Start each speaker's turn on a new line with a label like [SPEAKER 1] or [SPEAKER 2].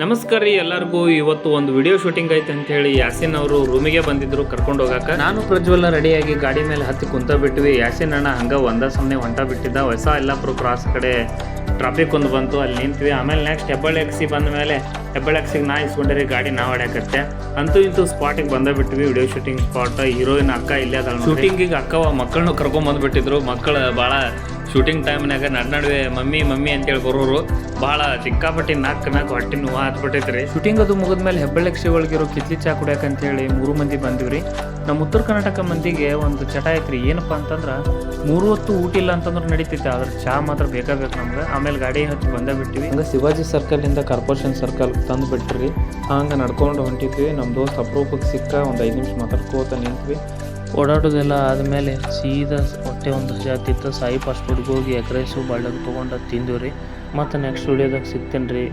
[SPEAKER 1] ನಮಸ್ಕಾರ ರೀ ಎಲ್ಲರಿಗೂ. ಇವತ್ತು ಒಂದು ವಿಡಿಯೋ ಶೂಟಿಂಗ್ ಐತೆ ಅಂತ ಹೇಳಿ ಯಾಸಿನ್ ಅವರು ರೂಮಿಗೆ ಬಂದಿದ್ರು ಕರ್ಕೊಂಡು ಹೋಗಾಕ. ನಾನು ಪ್ರಜ್ವಲ ರೆಡಿಯಾಗಿ ಗಾಡಿ ಮೇಲೆ ಹತ್ತಿ ಕುಂತ ಬಿಟ್ವಿ. ಯಾಸಿನ್ ಅಣ್ಣ ಹಂಗ ಒಂದ ಸಮನೆ ಹೊಂಟ ಬಿಟ್ಟಿದ್ದ. ಹೊಸ ಯಲ್ಲಾಪುರ ಕ್ರಾಸ್ ಕಡೆ ಟ್ರಾಫಿಕ್ ಒಂದು ಬಂತು, ಅಲ್ಲಿ ನಿಂತ್ವಿ. ಆಮೇಲೆ ನೆಕ್ಸ್ಟ್ ಹೆಬ್ಬಳ್ಳಿ ಬಂದ ಮೇಲೆ ಹೆಬ್ಬಳ್ಳಿ ನಾ ಇಸ್ಕೊಂಡ್ರಿ ಗಾಡಿ ನಾವು ಹೊಡ್ಯಾಕತ್ತೆ. ಅಂತೂ ಇಂತೂ ಸ್ಪಾಟಿಗೆ ಬಂದ ಬಿಟ್ವಿ. Video shooting spot. ಹೀರೋಯಿನ್ ಅಕ್ಕ ಇಲ್ಲೇ ಅದ. ಶೂಟಿಂಗಿಗೆ ಅಕ್ಕ ಮಕ್ಕಳನ್ನು ಕರ್ಕೊಂಡ್ ಬಂದ್ಬಿಟ್ಟಿದ್ರು. ಮಕ್ಕಳು ಭಾಳ ಶೂಟಿಂಗ್ ಟೈಮ್ನಾಗ ನಡುವೆ ಮಮ್ಮಿ ಮಮ್ಮಿ ಅಂತೇಳಿ ಬರೋರು ಭಾಳ ಸಿಕ್ಕಾಪಟ್ಟಿ ನಾಲ್ಕು ಹೊಟ್ಟೆ ನೋವು ಹತ್ಬಿಟ್ಟೈತ್ರಿ. ಶೂಟಿಂಗ್ ಅದು ಮುಗಿದ್ಮೇಲೆ ಹೆಬ್ಬಳ್ಳಿ ಒಳಗಿರೋ ಕಿತ್ಲಿ ಚಾ ಕುಡಿಯಕ್ಕೆ ಅಂತೇಳಿ 3 ಮಂದಿ ಬಂದಿವ್ರಿ. ನಮ್ಮ ಉತ್ತರ ಕರ್ನಾಟಕ ಮಂದಿಗೆ ಒಂದು ಚಟ ಐತ್ರಿ. ಏನಪ್ಪ ಅಂತಂದ್ರೆ 3 ಹೊತ್ತು ಊಟ ಇಲ್ಲ ಅಂತಂದ್ರೆ ನಡೀತೈತೆ, ಆದ್ರೆ ಚಾ ಮಾತ್ರ ಬೇಕಾಗಬೇಕು ನಮ್ಗೆ. ಆಮೇಲೆ ಗಾಡಿ ಹತ್ತಿ ಬಂದ ಬಿಟ್ಟಿವಿ. ಹಂಗೆ ಶಿವಾಜಿ ಸರ್ಕಲಿಂದ ಕಾರ್ಪೊರೇಷನ್ ಸರ್ಕಲ್ ತಂದು ಬಿಟ್ರಿ. ಹಂಗೆ ನಡ್ಕೊಂಡು ಹೊಂಟಿದ್ವಿ. ನಮ್ಮ ದೋಸ್ತ್ ಅಪರೂಪಕ್ಕೆ ಸಿಕ್ಕ ಒಂದು 5 ನಿಮಿಷ ಮಾತಾಡ್ಕೋತ ನಿಂತ್ವಿ. ಓಡಾಡೋದೆಲ್ಲ ಆದಮೇಲೆ ಸೀದಾ ಹೊಟ್ಟೆ ಒಂದು ಹಜಾತಿತ್ತು. ಸಾಯಿ ಫಾಸ್ಟ್ ಫುಡ್ಗೆ ಹೋಗಿ ಎಗ್ ರೈಸು ಬಾಳೆಹಣ್ಣು ತೊಗೊಂಡು ತಿಂದಿವಿ ರೀ. ಮತ್ತು ನೆಕ್ಸ್ಟ್ ವಿಡಿಯೋದಾಗ ಸಿಗ್ತೇನೆ ರೀ.